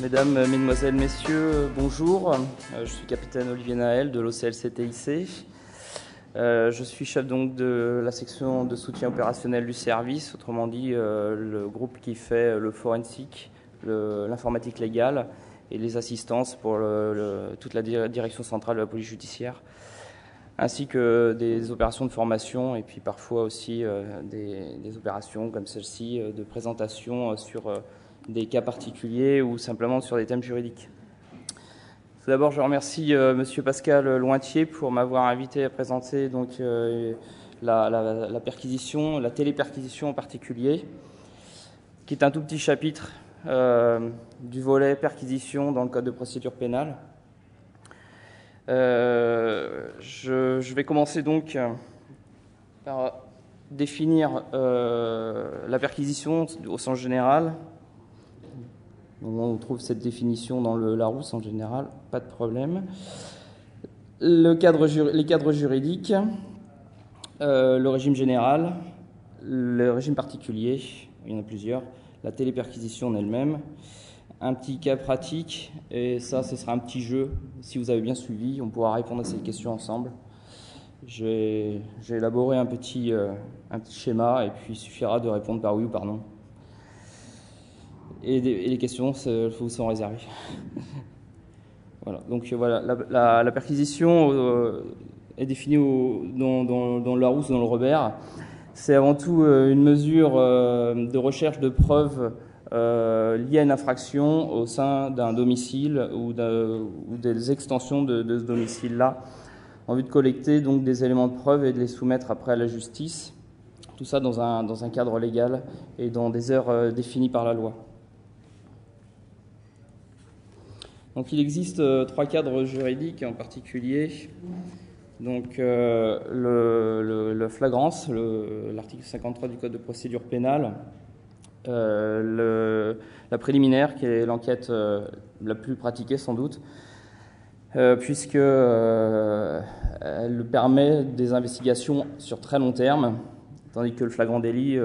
Mesdames, Mesdemoiselles, Messieurs, bonjour. Je suis capitaine Olivier Naël de l'OCLCTIC. Je suis chef donc de la section de soutien opérationnel du service, autrement dit le groupe qui fait le forensique, l'informatique légale et les assistances pour toute la direction centrale de la police judiciaire, ainsi que des opérations de formation et puis parfois aussi des opérations comme celle-ci de présentation sur des cas particuliers ou simplement sur des thèmes juridiques. Tout d'abord, je remercie Monsieur Pascal Lointier pour m'avoir invité à présenter donc la perquisition, la téléperquisition en particulier, qui est un tout petit chapitre du volet perquisition dans le Code de procédure pénale. Je vais commencer donc par définir la perquisition au sens général. On trouve cette définition dans le Larousse en général, pas de problème. Les cadres juridiques, le régime général, le régime particulier, il y en a plusieurs, la téléperquisition en elle-même, un petit cas pratique, et ça, ce sera un petit jeu. Si vous avez bien suivi, on pourra répondre à cette question ensemble. J'ai élaboré un petit schéma, et puis il suffira de répondre par oui ou par non. Et les questions, il faut s'en réserver. Voilà. Donc voilà, la perquisition est définie dans le Larousse, dans le Robert. C'est avant tout une mesure de recherche de preuves liées à une infraction au sein d'un domicile ou des extensions de ce domicile-là, en vue de collecter donc des éléments de preuve et de les soumettre après à la justice. Tout ça dans un cadre légal et dans des heures définies par la loi. Donc il existe trois cadres juridiques en particulier. Donc le flagrance, l'article 53 du Code de procédure pénale, la préliminaire qui est l'enquête la plus pratiquée sans doute, puisque elle permet des investigations sur très long terme, tandis que le flagrant délit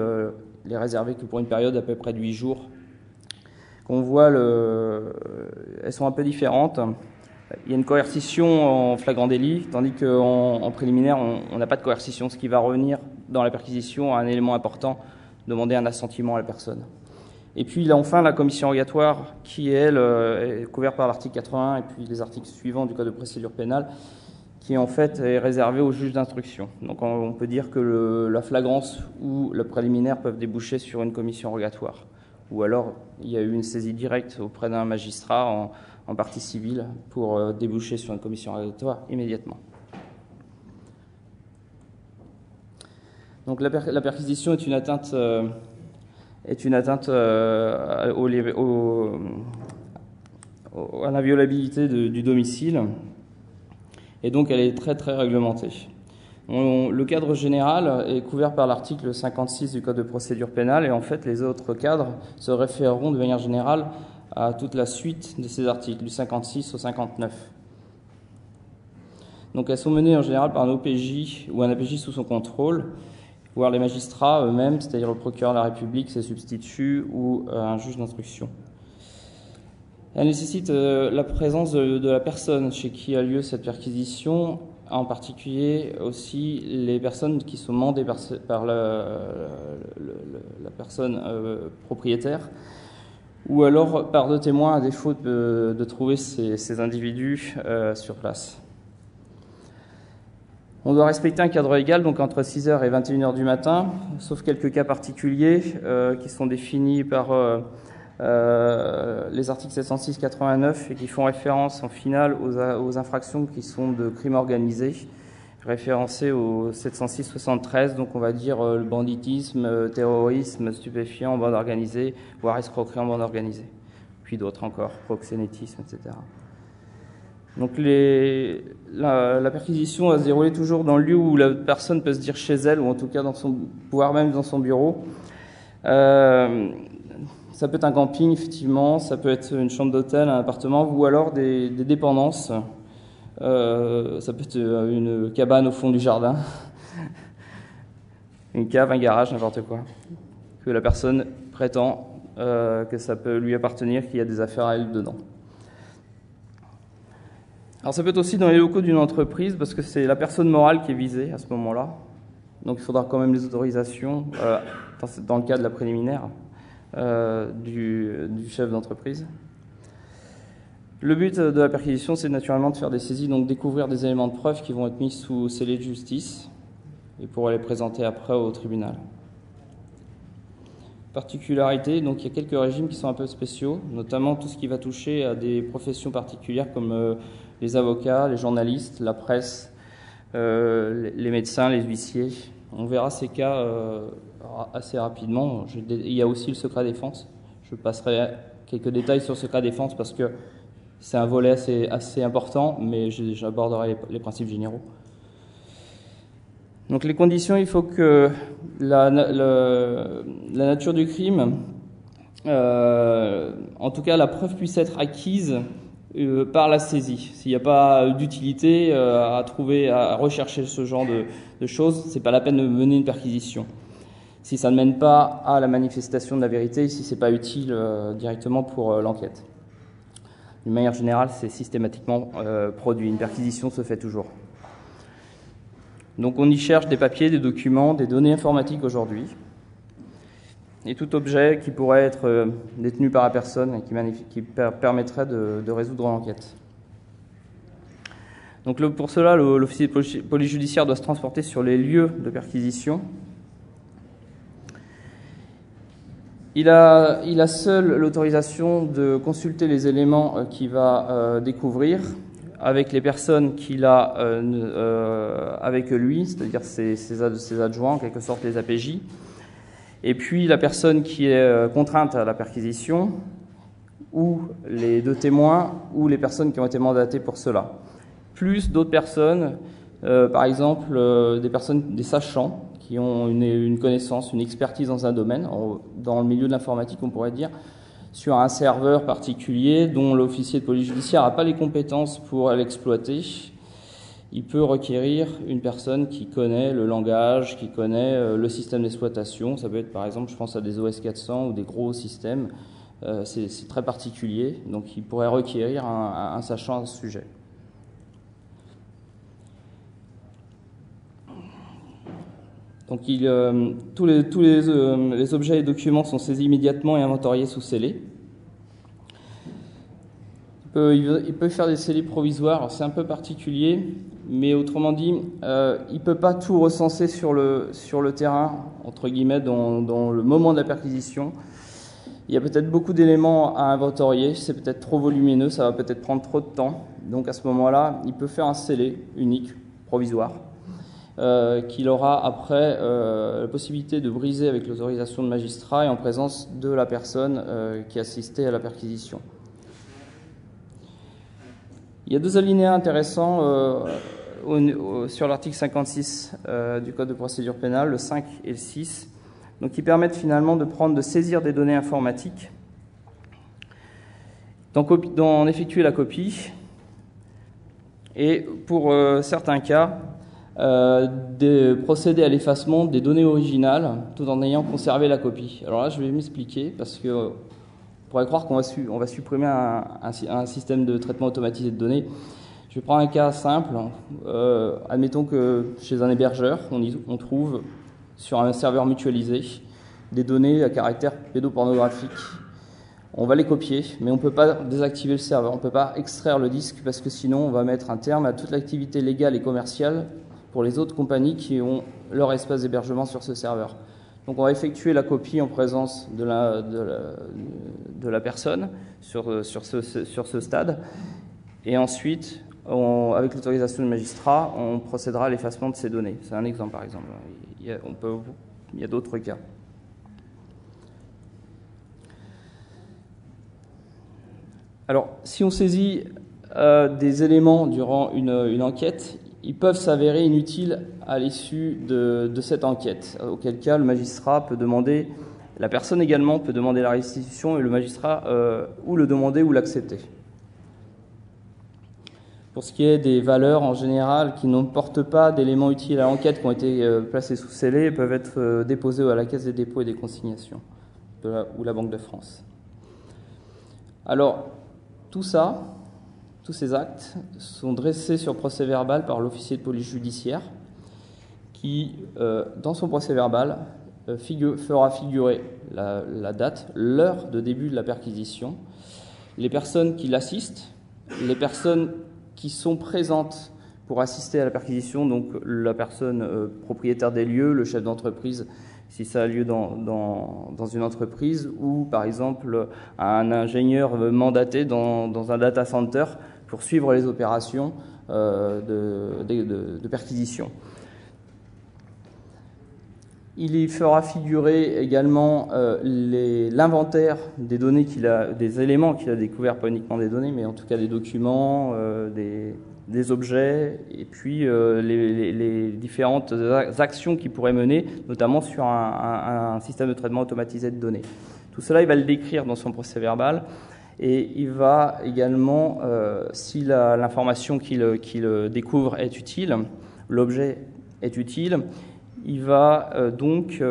n'est réservé que pour une période à peu près de 8 jours. On voit, elles sont un peu différentes. Il y a une coercition en flagrant délit, tandis qu'en préliminaire, on n'a pas de coercition, ce qui va revenir dans la perquisition à un élément important, demander un assentiment à la personne. Et puis il y a enfin la commission rogatoire qui, elle, est couverte par l'article 81 et puis les articles suivants du Code de procédure pénale, qui en fait est réservée au juge d'instruction. Donc on peut dire que la flagrance ou le préliminaire peuvent déboucher sur une commission rogatoire. Ou alors, il y a eu une saisie directe auprès d'un magistrat en partie civile pour déboucher sur une commission rogatoire immédiatement. Donc la perquisition est une atteinte à l'inviolabilité du domicile, et donc elle est très très réglementée. Le cadre général est couvert par l'article 56 du Code de procédure pénale, et en fait les autres cadres se référeront de manière générale à toute la suite de ces articles, du 56 au 59. Donc elles sont menées en général par un OPJ ou un APJ sous son contrôle, voire les magistrats eux-mêmes, c'est-à-dire le procureur de la République, ses substituts ou un juge d'instruction. Elle nécessite la présence de la personne chez qui a lieu cette perquisition, en particulier aussi les personnes qui sont mandées par la personne propriétaire, ou alors par deux témoins à défaut de trouver ces individus sur place. On doit respecter un cadre légal, donc entre 6h et 21h du matin, sauf quelques cas particuliers qui sont définis par les articles 706-89 et qui font référence en finale aux infractions qui sont de crimes organisés, référencés au 706-73, donc on va dire le banditisme, terrorisme, stupéfiant en bande organisée, voire escroquerie en bande organisée, puis d'autres encore, proxénétisme, etc. Donc la perquisition va se dérouler toujours dans le lieu où la personne peut se dire chez elle, ou en tout cas voire même dans son bureau. Ça peut être un camping, effectivement, ça peut être une chambre d'hôtel, un appartement, ou alors des dépendances. Ça peut être une cabane au fond du jardin, une cave, un garage, n'importe quoi, que la personne prétend que ça peut lui appartenir, qu'il y a des affaires à elle dedans. Alors ça peut être aussi dans les locaux d'une entreprise, parce que c'est la personne morale qui est visée à ce moment-là. Donc il faudra quand même les autorisations, dans le cas de la préliminaire, du chef d'entreprise. Le but de la perquisition, c'est naturellement de faire des saisies, donc découvrir des éléments de preuve qui vont être mis sous scellé de justice et pour les présenter après au tribunal. Particularité, donc il y a quelques régimes qui sont un peu spéciaux, notamment tout ce qui va toucher à des professions particulières comme les avocats, les journalistes, la presse, les médecins, les huissiers. On verra ces cas assez rapidement. Il y a aussi le secret défense. Je passerai quelques détails sur le secret défense parce que c'est un volet assez important, mais j'aborderai les principes généraux. Donc les conditions, il faut que la nature du crime, en tout cas la preuve puisse être acquise par la saisie. S'il n'y a pas d'utilité à rechercher ce genre de choses, c'est pas la peine de mener une perquisition. Si ça ne mène pas à la manifestation de la vérité, si c'est pas utile directement pour l'enquête. D'une manière générale, c'est systématiquement produit. Une perquisition se fait toujours. Donc on y cherche des papiers, des documents, des données informatiques aujourd'hui. Et tout objet qui pourrait être détenu par la personne et qui permettrait de résoudre l'enquête. Donc pour cela, l'officier de police judiciaire doit se transporter sur les lieux de perquisition. Il a seul l'autorisation de consulter les éléments qu'il va découvrir avec les personnes qu'il a avec lui, c'est-à-dire ses adjoints, en quelque sorte les APJ, et puis la personne qui est contrainte à la perquisition, ou les deux témoins, ou les personnes qui ont été mandatées pour cela. Plus d'autres personnes, par exemple des sachants, qui ont une connaissance, une expertise dans un domaine, dans le milieu de l'informatique on pourrait dire, sur un serveur particulier dont l'officier de police judiciaire n'a pas les compétences pour l'exploiter. Il peut requérir une personne qui connaît le langage, qui connaît le système d'exploitation. Ça peut être par exemple, je pense à des OS 400 ou des gros systèmes, c'est très particulier, donc il pourrait requérir un sachant à ce sujet. Donc tous les objets et documents sont saisis immédiatement et inventoriés sous scellé. Il peut faire des scellés provisoires, c'est un peu particulier, mais autrement dit, il ne peut pas tout recenser sur le terrain, entre guillemets, dans le moment de la perquisition. Il y a peut-être beaucoup d'éléments à inventorier, c'est peut-être trop volumineux, ça va peut-être prendre trop de temps. Donc à ce moment-là, il peut faire un scellé unique, provisoire, qu'il aura après la possibilité de briser avec l'autorisation de magistrat et en présence de la personne qui assistait à la perquisition. Il y a deux alinéas intéressants sur l'article 56 du Code de procédure pénale, le 5 et le 6, donc qui permettent finalement de saisir des données informatiques, d'en effectuer la copie et pour certains cas, de procéder à l'effacement des données originales tout en ayant conservé la copie. Alors là, je vais m'expliquer parce que on pourrait croire qu'on va supprimer un système de traitement automatisé de données. Je vais prendre un cas simple. Admettons que chez un hébergeur, on trouve sur un serveur mutualisé des données à caractère pédopornographique. On va les copier, mais on ne peut pas désactiver le serveur, on ne peut pas extraire le disque parce que sinon on va mettre un terme à toute l'activité légale et commerciale pour les autres compagnies qui ont leur espace d'hébergement sur ce serveur. Donc on va effectuer la copie en présence de la personne sur ce stade. Et ensuite, avec l'autorisation du magistrat, on procédera à l'effacement de ces données. C'est un exemple par exemple. Il y a d'autres cas. Alors, si on saisit des éléments durant une enquête, ils peuvent s'avérer inutiles à l'issue de cette enquête, auquel cas le magistrat peut demander, la personne également peut demander la restitution et le magistrat ou le demander ou l'accepter. Pour ce qui est des valeurs en général qui ne portent pas d'éléments utiles à l'enquête qui ont été placés sous scellé, peuvent être déposés à la Caisse des dépôts et des consignations. ou la Banque de France. Alors, tout ça, tous ces actes sont dressés sur procès-verbal par l'officier de police judiciaire qui, dans son procès-verbal, fera figurer la date, l'heure de début de la perquisition, les personnes qui l'assistent, les personnes qui sont présentes pour assister à la perquisition, donc la personne propriétaire des lieux, le chef d'entreprise, si ça a lieu dans une entreprise, ou par exemple un ingénieur mandaté dans un data center pour suivre les opérations de perquisition. Il y fera figurer également l'inventaire des données des éléments qu'il a découverts, pas uniquement des données, mais en tout cas des documents, des objets, et puis les différentes actions qu'il pourrait mener, notamment sur un système de traitement automatisé de données. Tout cela, il va le décrire dans son procès-verbal, et il va également, si l'information qu'il découvre est utile, l'objet est utile, il va donc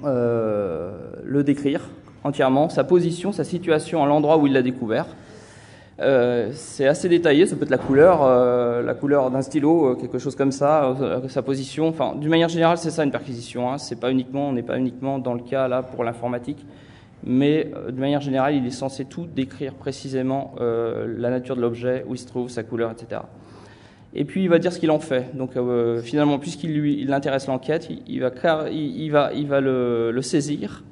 le décrire entièrement, sa position, sa situation à l'endroit où il l'a découvert. C'est assez détaillé, ça peut être la couleur d'un stylo, quelque chose comme ça, sa position. Enfin, d'une manière générale, c'est ça une perquisition. Hein. On n'est pas uniquement dans le cas là pour l'informatique, mais de manière générale, il est censé tout décrire précisément, la nature de l'objet, où il se trouve, sa couleur, etc. Et puis il va dire ce qu'il en fait. Donc finalement, puisqu'il intéresse l'enquête, il va le saisir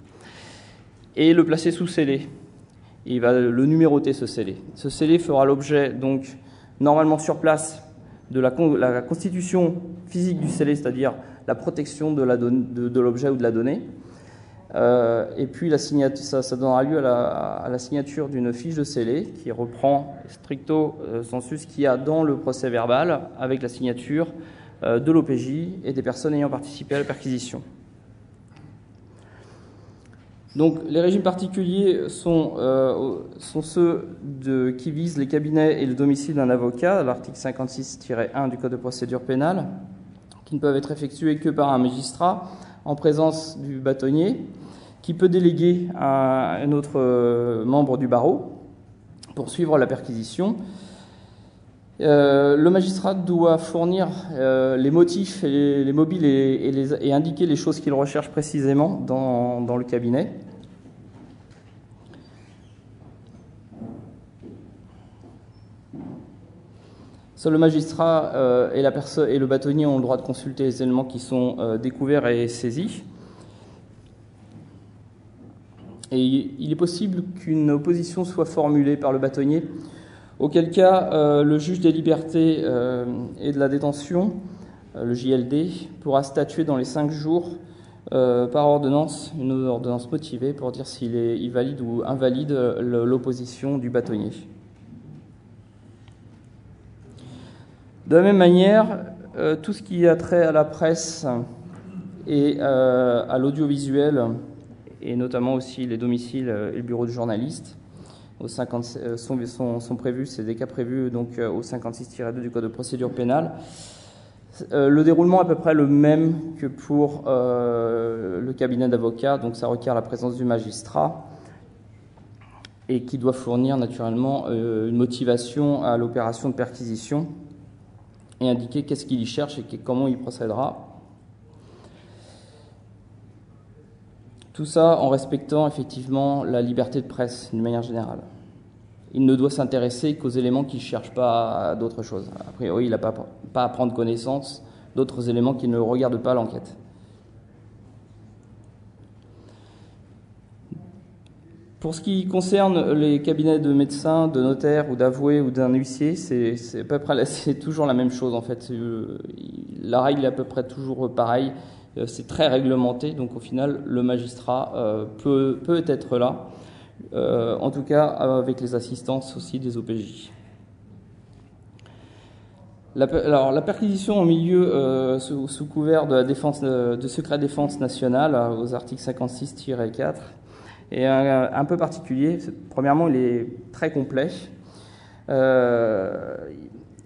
et le placer sous scellé. Il va le numéroter, ce scellé. Ce scellé fera l'objet, donc, normalement sur place, de la constitution physique du scellé, c'est-à-dire la protection de l'objet ou de la donnée. Et puis ça donnera lieu à la signature d'une fiche de scellé qui reprend stricto sensu ce qu'il y a dans le procès verbal avec la signature de l'OPJ et des personnes ayant participé à la perquisition. Donc les régimes particuliers sont ceux qui visent les cabinets et le domicile d'un avocat, l'article 56-1 du Code de procédure pénale, qui ne peuvent être effectués que par un magistrat en présence du bâtonnier, qui peut déléguer à un autre membre du barreau pour suivre la perquisition. Le magistrat doit fournir les motifs et les mobiles et indiquer les choses qu'il recherche précisément dans le cabinet. Seul le magistrat et le bâtonnier ont le droit de consulter les éléments qui sont découverts et saisis. Et il est possible qu'une opposition soit formulée par le bâtonnier, auquel cas le juge des libertés et de la détention, le JLD, pourra statuer dans les 5 jours par ordonnance, une ordonnance motivée pour dire s'il valide ou invalide l'opposition du bâtonnier. De la même manière, tout ce qui a trait à la presse et à l'audiovisuel, et notamment aussi les domiciles et le bureau de journalistes, sont prévus, c'est des cas prévus donc, au 56-2 du Code de procédure pénale. Le déroulement est à peu près le même que pour le cabinet d'avocats, donc ça requiert la présence du magistrat et qui doit fournir naturellement une motivation à l'opération de perquisition et indiquer qu'est-ce qu'il y cherche et comment il procédera. Tout ça en respectant effectivement la liberté de presse d'une manière générale. Il ne doit s'intéresser qu'aux éléments qui ne cherchent pas à d'autres choses. A priori, il n'a pas à prendre connaissance d'autres éléments qui ne regardent pas l'enquête. Pour ce qui concerne les cabinets de médecins, de notaires ou d'avoués ou d'un huissier, c'est toujours la même chose en fait. La règle est à peu près toujours pareille. C'est très réglementé, donc au final, le magistrat peut être là, en tout cas avec les assistances aussi des OPJ. Alors, la perquisition en milieu sous couvert de secret défense nationale, aux articles 56-4, est un peu particulier. Premièrement, il est très complet.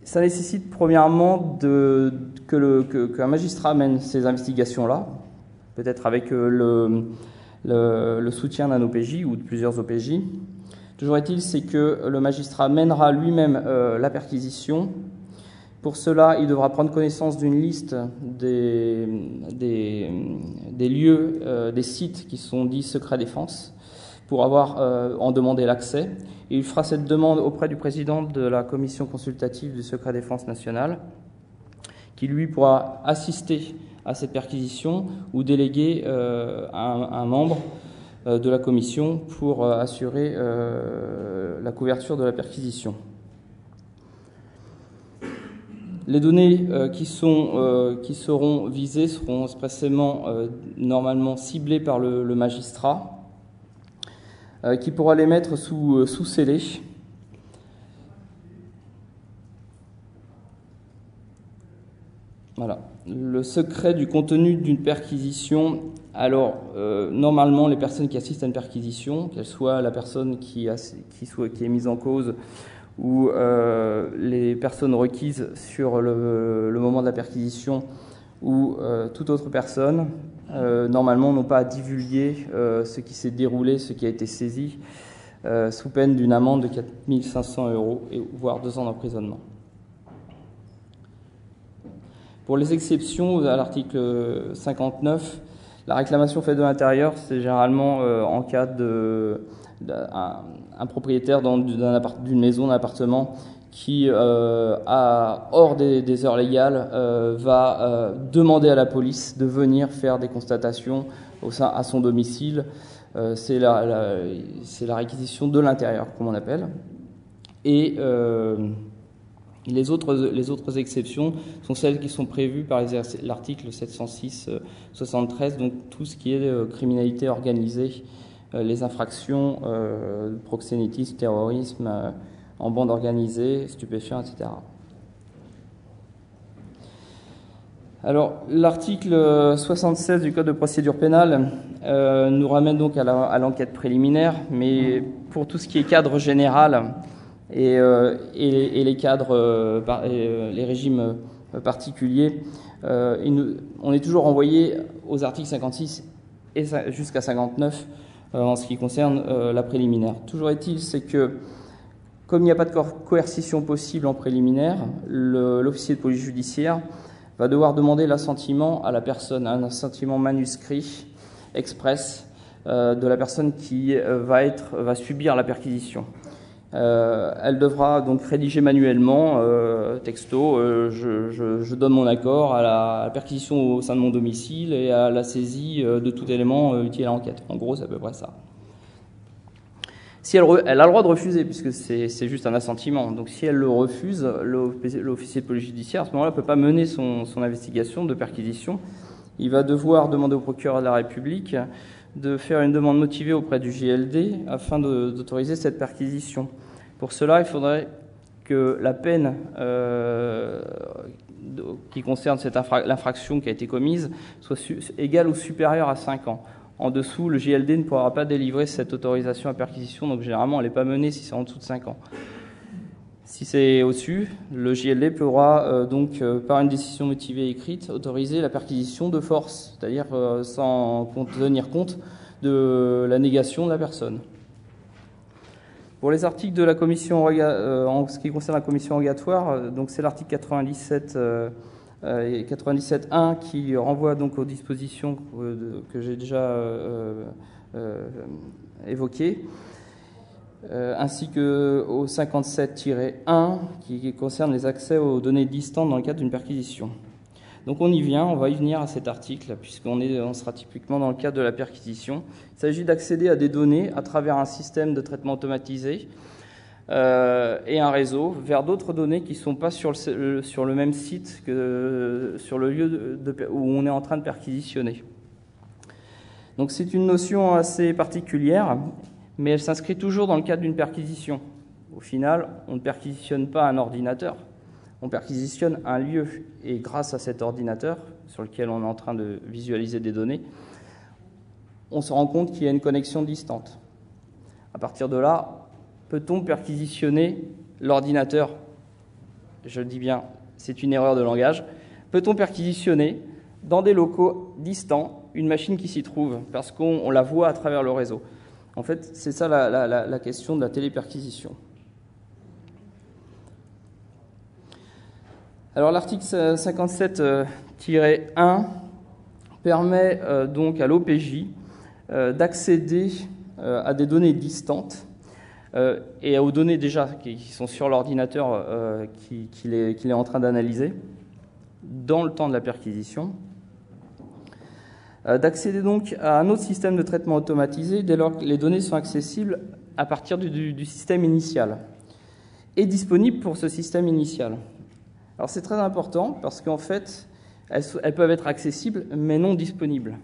Ça nécessite premièrement qu'un magistrat mène ces investigations-là, peut-être avec le soutien d'un OPJ ou de plusieurs OPJ. Toujours est-il, c'est que le magistrat mènera lui-même la perquisition. Pour cela, il devra prendre connaissance d'une liste des lieux, des sites qui sont dits secret défense, pour en demander l'accès. Et il fera cette demande auprès du président de la commission consultative du secret défense national, qui lui pourra assister à cette perquisition ou déléguer un membre de la commission pour assurer la couverture de la perquisition. Les données qui seront visées seront expressément normalement ciblées par le magistrat, qui pourra les mettre sous scellé. Voilà. Le secret du contenu d'une perquisition. Alors, normalement, les personnes qui assistent à une perquisition, qu'elle soit la personne qui est mise en cause ou les personnes requises sur le moment de la perquisition ou toute autre personne, normalement, n'ont pas à divulguer ce qui s'est déroulé, ce qui a été saisi, sous peine d'une amende de 4 500 €, voire 2 ans d'emprisonnement. Pour les exceptions, à l'article 59, la réclamation faite de l'intérieur, c'est généralement en cas d'un propriétaire d'une maison, d'un appartement, qui, hors des heures légales, va demander à la police de venir faire des constatations à son domicile. C'est la réquisition de l'intérieur, comme on appelle. Et les autres exceptions sont celles qui sont prévues par l'article 706-73, donc tout ce qui est criminalité organisée, les infractions, proxénétisme, terrorisme, en bande organisée, stupéfiants, etc. Alors, l'article 76 du Code de procédure pénale nous ramène donc à l'enquête préliminaire, mais pour tout ce qui est cadre général et les cadres, les régimes particuliers, on est toujours renvoyé aux articles 56 et jusqu'à 59 en ce qui concerne la préliminaire. Toujours est-il, c'est que comme il n'y a pas de coercition possible en préliminaire, l'officier de police judiciaire va devoir demander l'assentiment à la personne, un assentiment manuscrit, express, de la personne qui va subir la perquisition. Elle devra donc rédiger manuellement, texto, je donne mon accord à la perquisition au sein de mon domicile et à la saisie de tout élément utile à l'enquête. En gros, c'est à peu près ça. Si elle a le droit de refuser, puisque c'est juste un assentiment. Donc si elle le refuse, l'officier de police judiciaire, à ce moment-là, ne peut pas mener son investigation de perquisition. Il va devoir demander au procureur de la République de faire une demande motivée auprès du JLD afin d'autoriser cette perquisition. Pour cela, il faudrait que la peine qui concerne l'infraction qui a été commise soit égale ou supérieure à 5 ans. En dessous, le JLD ne pourra pas délivrer cette autorisation à perquisition, donc généralement, elle n'est pas menée si c'est en dessous de 5 ans. Si c'est au-dessus, le JLD pourra par une décision motivée écrite, autoriser la perquisition de force, c'est-à-dire sans tenir compte de la négation de la personne. Pour les articles de la commission, en ce qui concerne la commission rogatoire, donc c'est l'article 97 et 97.1 qui renvoie donc aux dispositions que j'ai déjà évoquées, ainsi qu'au 57-1 qui concerne les accès aux données distantes dans le cadre d'une perquisition. Donc on y va y venir à cet article, puisqu'on sera typiquement dans le cadre de la perquisition. Il s'agit d'accéder à des données à travers un système de traitement automatisé et un réseau vers d'autres données qui ne sont pas sur le même site que sur le lieu où on est en train de perquisitionner. Donc c'est une notion assez particulière, mais elle s'inscrit toujours dans le cadre d'une perquisition. Au final, on ne perquisitionne pas un ordinateur, on perquisitionne un lieu. Et grâce à cet ordinateur sur lequel on est en train de visualiser des données, on se rend compte qu'il y a une connexion distante. À partir de là, peut-on perquisitionner l'ordinateur? Je le dis bien, c'est une erreur de langage. Peut-on perquisitionner dans des locaux distants une machine qui s'y trouve, parce qu'on la voit à travers le réseau. En fait, c'est ça la question de la téléperquisition. Alors l'article 57-1 permet donc à l'OPJ d'accéder à des données distantes et aux données déjà qui sont sur l'ordinateur qu'il est en train d'analyser dans le temps de la perquisition, d'accéder donc à un autre système de traitement automatisé dès lors que les données sont accessibles à partir du système initial et disponibles pour ce système initial. Alors c'est très important parce qu'en fait, elles peuvent être accessibles mais non disponibles.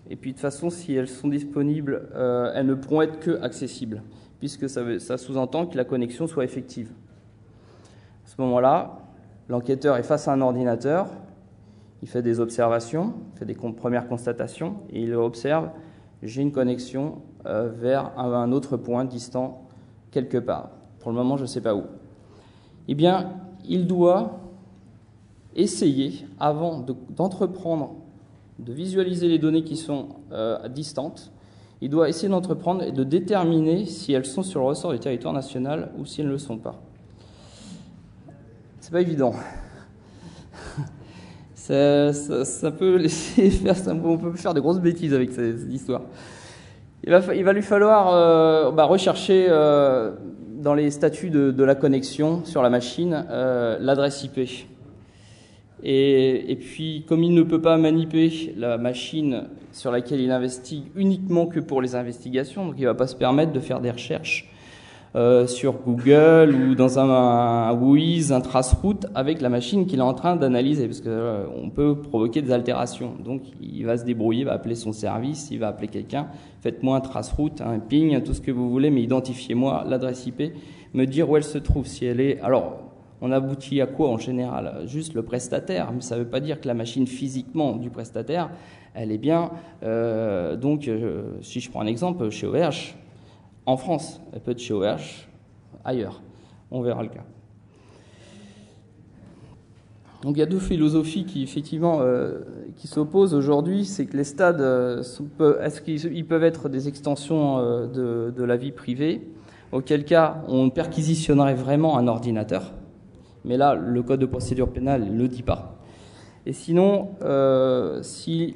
Et puis de toute façon, si elles sont disponibles, elles ne pourront être que accessibles, puisque ça sous-entend que la connexion soit effective. À ce moment-là, l'enquêteur est face à un ordinateur, il fait des observations, il fait des premières constatations, et il observe, j'ai une connexion vers un autre point distant quelque part. Pour le moment, je ne sais pas où. Eh bien, il doit essayer, avant d'entreprendre, de visualiser les données qui sont distantes, il doit essayer d'entreprendre et de déterminer si elles sont sur le ressort du territoire national ou si elles ne le sont pas. C'est pas évident. Ça peut laisser faire, on peut faire de grosses bêtises avec cette histoire. Il va lui falloir rechercher dans les statuts de la connexion sur la machine l'adresse IP. Et puis, comme il ne peut pas manipuler la machine sur laquelle il investigue uniquement que pour les investigations, donc il ne va pas se permettre de faire des recherches sur Google ou dans un WHOIS, un traceroute avec la machine qu'il est en train d'analyser, parce qu'on peut provoquer des altérations. Donc, il va se débrouiller, il va appeler son service, il va appeler quelqu'un, faites-moi un traceroute, un ping, tout ce que vous voulez, mais identifiez-moi l'adresse IP, me dire où elle se trouve, si elle est... Alors, on aboutit à quoi en général? Juste le prestataire, mais ça ne veut pas dire que la machine physiquement du prestataire, elle est bien. Si je prends un exemple, chez OVH, en France, elle peut être chez OVH, ailleurs. On verra le cas. Donc il y a deux philosophies qui effectivement qui s'opposent aujourd'hui. C'est que les stades, est-ce qu'ils peuvent être des extensions de la vie privée? Auquel cas, on perquisitionnerait vraiment un ordinateur. Mais là, le code de procédure pénale ne le dit pas. Et sinon, si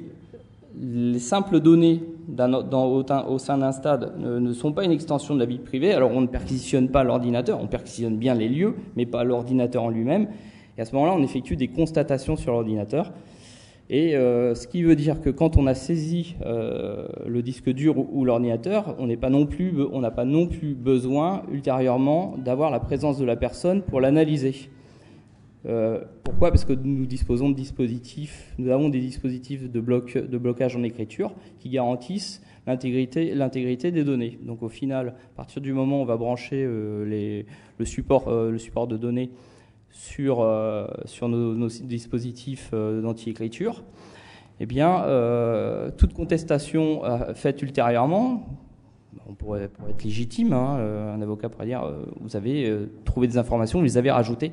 les simples données au sein d'un stade ne sont pas une extension de la vie privée, alors on ne perquisitionne pas l'ordinateur, on perquisitionne bien les lieux, mais pas l'ordinateur en lui-même. Et à ce moment-là, on effectue des constatations sur l'ordinateur. Et ce qui veut dire que quand on a saisi le disque dur ou l'ordinateur, on n'a pas non plus besoin ultérieurement d'avoir la présence de la personne pour l'analyser. Pourquoi? Parce que nous disposons de dispositifs, nous avons des dispositifs de blocage en écriture qui garantissent l'intégrité des données. Donc au final, à partir du moment où on va brancher le support de données sur nos dispositifs d'anti-écriture, eh bien, toute contestation faite ultérieurement, on pourrait être légitime, un avocat pourrait dire vous avez trouvé des informations, vous les avez rajoutées.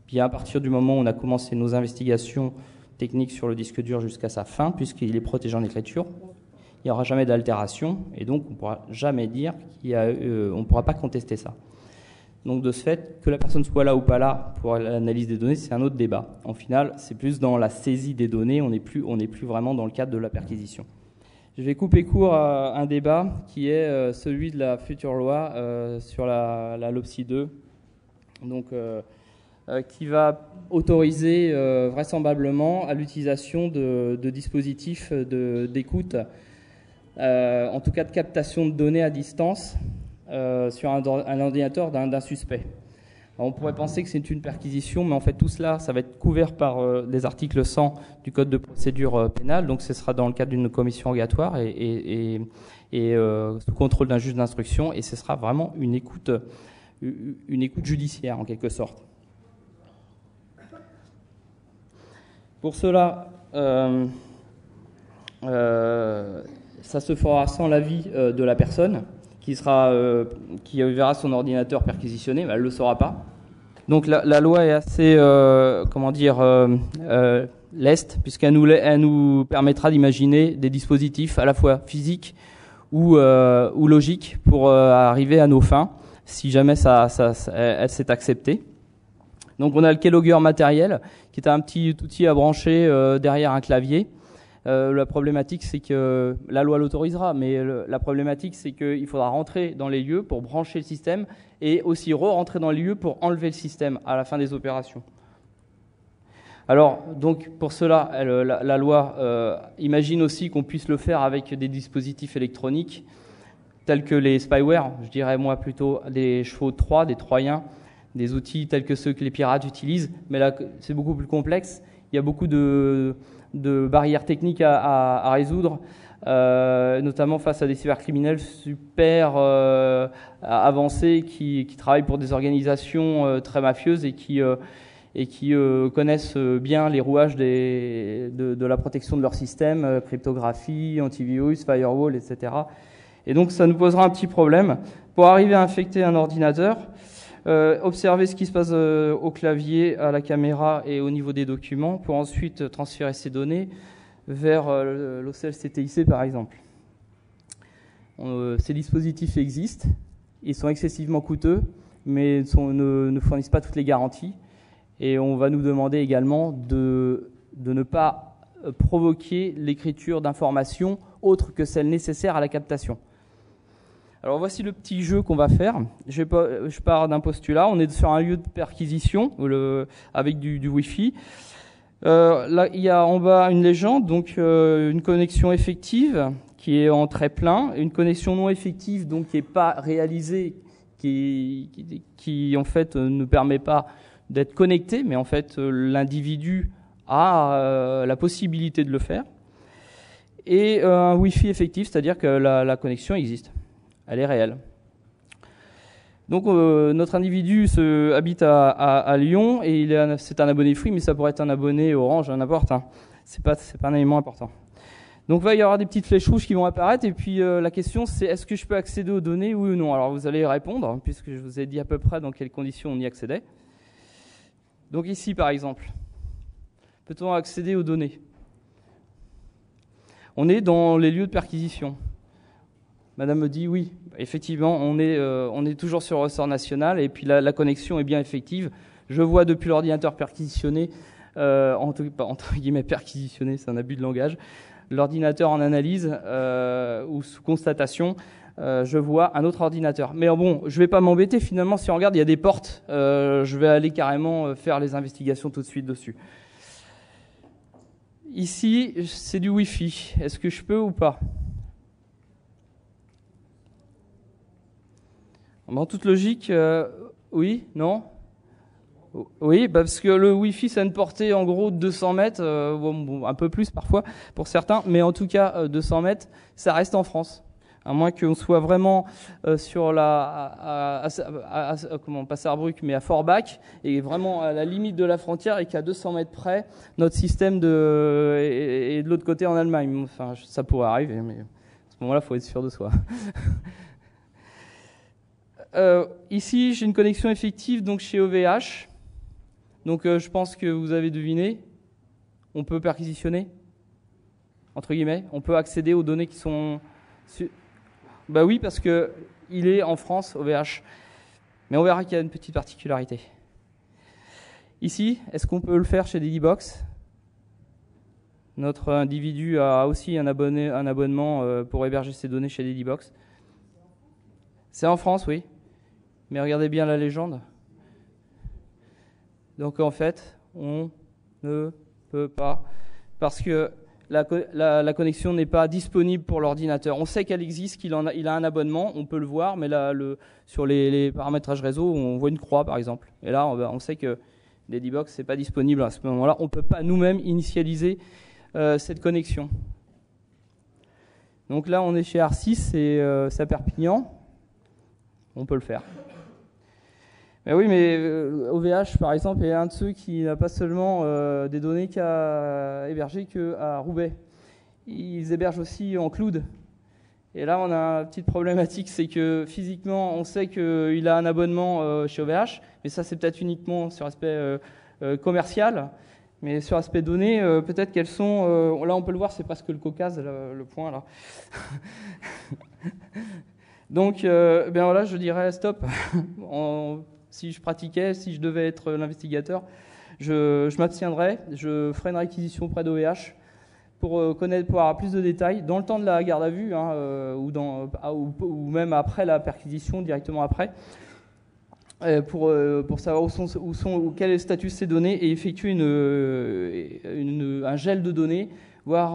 Puis à partir du moment où on a commencé nos investigations techniques sur le disque dur jusqu'à sa fin, puisqu'il est protégé en écriture, il n'y aura jamais d'altération, et donc on ne pourra jamais dire on ne pourra pas contester ça. Donc de ce fait, que la personne soit là ou pas là pour l'analyse des données, c'est un autre débat. En final, c'est plus dans la saisie des données, on n'est plus vraiment dans le cadre de la perquisition. Je vais couper court à un débat qui est celui de la future loi sur la LOPSI 2, donc, qui va autoriser vraisemblablement à l'utilisation de dispositifs d'écoute, en tout cas de captation de données à distance, sur un ordinateur d'un suspect. Alors on pourrait penser que c'est une perquisition, mais en fait tout cela, ça va être couvert par les articles 100 du Code de procédure pénale, donc ce sera dans le cadre d'une commission rogatoire et sous contrôle d'un juge d'instruction, et ce sera vraiment une écoute judiciaire en quelque sorte. Pour cela, ça se fera sans l'avis de la personne qui verra son ordinateur perquisitionné, mais elle ne le saura pas. Donc la loi est assez, l'Est, puisqu'elle nous permettra d'imaginer des dispositifs à la fois physiques ou logiques pour arriver à nos fins, si jamais elle s'est acceptée. Donc on a le keylogger matériel, qui est un petit outil à brancher derrière un clavier. La problématique, c'est que la loi l'autorisera, mais la problématique, c'est qu'il faudra rentrer dans les lieux pour brancher le système et aussi re-rentrer dans les lieux pour enlever le système à la fin des opérations. Alors, donc, pour cela, la loi imagine aussi qu'on puisse le faire avec des dispositifs électroniques tels que les spyware, je dirais moi plutôt des chevaux de Troie, des Troyens, des outils tels que ceux que les pirates utilisent, mais là, c'est beaucoup plus complexe. Il y a beaucoup de barrières techniques à résoudre, notamment face à des cybercriminels super avancés qui travaillent pour des organisations très mafieuses et qui connaissent bien les rouages de la protection de leur système, cryptographie, antivirus, firewall, etc. Et donc ça nous posera un petit problème. Pour arriver à infecter un ordinateur, observer ce qui se passe au clavier, à la caméra et au niveau des documents pour ensuite transférer ces données vers l'OCLCTIC par exemple. Ces dispositifs existent, ils sont excessivement coûteux, mais ne fournissent pas toutes les garanties. Et on va nous demander également de ne pas provoquer l'écriture d'informations autres que celles nécessaires à la captation. Alors voici le petit jeu qu'on va faire. Je pars d'un postulat. On est sur un lieu de perquisition avec du Wi-Fi. Là, il y a en bas une légende, donc une connexion effective qui est en très plein, une connexion non effective, donc qui n'est pas réalisée, qui en fait ne permet pas d'être connecté, mais en fait l'individu a la possibilité de le faire. Et un Wi-Fi effectif, c'est-à-dire que la connexion existe. Elle est réelle. Donc notre individu habite à Lyon et c'est un abonné Free, mais ça pourrait être un abonné Orange, n'importe. Hein. C'est pas un élément important. Donc là, il y aura des petites flèches rouges qui vont apparaître et puis la question c'est est-ce que je peux accéder aux données, oui ou non? Alors vous allez répondre puisque je vous ai dit à peu près dans quelles conditions on y accédait. Donc ici par exemple, peut-on accéder aux données? On est dans les lieux de perquisition. Madame me dit oui, effectivement, on est toujours sur le ressort national et puis la connexion est bien effective. Je vois depuis l'ordinateur perquisitionné, entre guillemets perquisitionné, c'est un abus de langage, l'ordinateur en analyse ou sous constatation, je vois un autre ordinateur. Mais bon, je ne vais pas m'embêter finalement, si on regarde, il y a des portes, je vais aller carrément faire les investigations tout de suite dessus. Ici, c'est du Wi-Fi. Est-ce que je peux ou pas ? En toute logique, oui, non ? Oui, parce que le Wi-Fi, ça a une portée en gros de 200 mètres, un peu plus parfois pour certains, mais en tout cas 200 mètres, ça reste en France. À moins qu'on soit vraiment sur pas Sarrebruck, mais à Forbach, et vraiment à la limite de la frontière, et qu'à 200 mètres près, notre système est de l'autre côté en Allemagne. Enfin, ça pourrait arriver, mais à ce moment-là, il faut être sûr de soi. Ici, j'ai une connexion effective donc chez OVH. Donc, je pense que vous avez deviné. On peut perquisitionner, entre guillemets. On peut accéder aux données qui sont... Bah oui, parce que il est en France, OVH. Mais on verra qu'il y a une petite particularité. Ici, est-ce qu'on peut le faire chez Dedibox ? Notre individu a aussi un abonnement pour héberger ses données chez Dedibox. C'est en France, oui. Mais regardez bien la légende. Donc en fait, on ne peut pas, parce que la connexion n'est pas disponible pour l'ordinateur. On sait qu'elle existe, qu'il a un abonnement, on peut le voir, mais là, sur les paramétrages réseau, on voit une croix par exemple. Et là, on sait que Dedibox n'est pas disponible à ce moment-là. On ne peut pas nous-mêmes initialiser cette connexion. Donc là, on est chez R6 et c'est à Perpignan. On peut le faire. Mais oui, mais OVH, par exemple, est un de ceux qui n'a pas seulement des données qu'à héberger qu'à Roubaix. Ils hébergent aussi en cloud. Et là, on a une petite problématique, c'est que physiquement, on sait qu'il a un abonnement chez OVH, mais ça, c'est peut-être uniquement sur l'aspect commercial. Mais sur l'aspect données, peut-être qu'elles sont... là, on peut le voir, c'est presque le Caucase, le point, là. Donc, ben voilà, je dirais stop. Si je pratiquais, si je devais être l'investigateur, je m'abstiendrais, je ferais une réquisition auprès d'OVH pour avoir plus de détails dans le temps de la garde à vue, hein, ou même après la perquisition, directement après, pour savoir quel est le statut de ces données et effectuer un gel de données, voire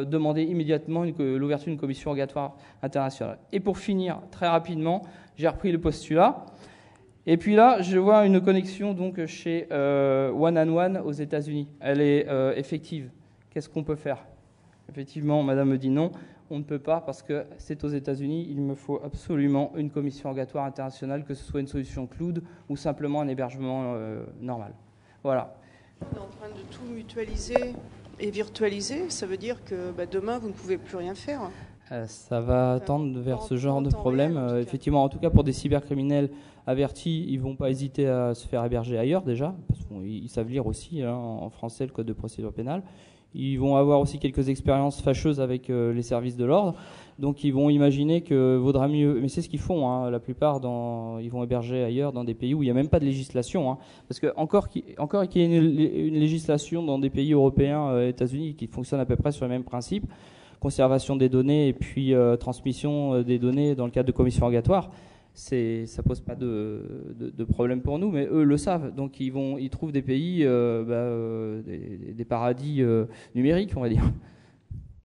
demander immédiatement l'ouverture d'une commission rogatoire internationale. Et pour finir, très rapidement, j'ai repris le postulat. Et puis là, je vois une connexion donc chez One and One aux États-Unis. Elle est effective. Qu'est-ce qu'on peut faire? Effectivement, madame me dit non, on ne peut pas parce que c'est aux États-Unis. Il me faut absolument une commission rogatoire internationale, que ce soit une solution cloud ou simplement un hébergement normal. Voilà. On est en train de tout mutualiser et virtualiser. Ça veut dire que demain, vous ne pouvez plus rien faire. Ça va tendre vers ce genre de problème. Effectivement, en tout cas, pour des cybercriminels avertis, ils ne vont pas hésiter à se faire héberger ailleurs déjà, parce qu'ils savent lire aussi en français le code de procédure pénale. Ils vont avoir aussi quelques expériences fâcheuses avec les services de l'ordre, donc ils vont imaginer que vaudra mieux, mais c'est ce qu'ils font, hein, la plupart, ils vont héberger ailleurs dans des pays où il n'y a même pas de législation, hein, parce que encore qu'il y ait une législation dans des pays européens, États-Unis, qui fonctionne à peu près sur les mêmes principes, conservation des données et puis transmission des données dans le cadre de commissions rogatoires, ça pose pas de problème pour nous, mais eux le savent. Donc ils trouvent des pays, des paradis numériques, on va dire.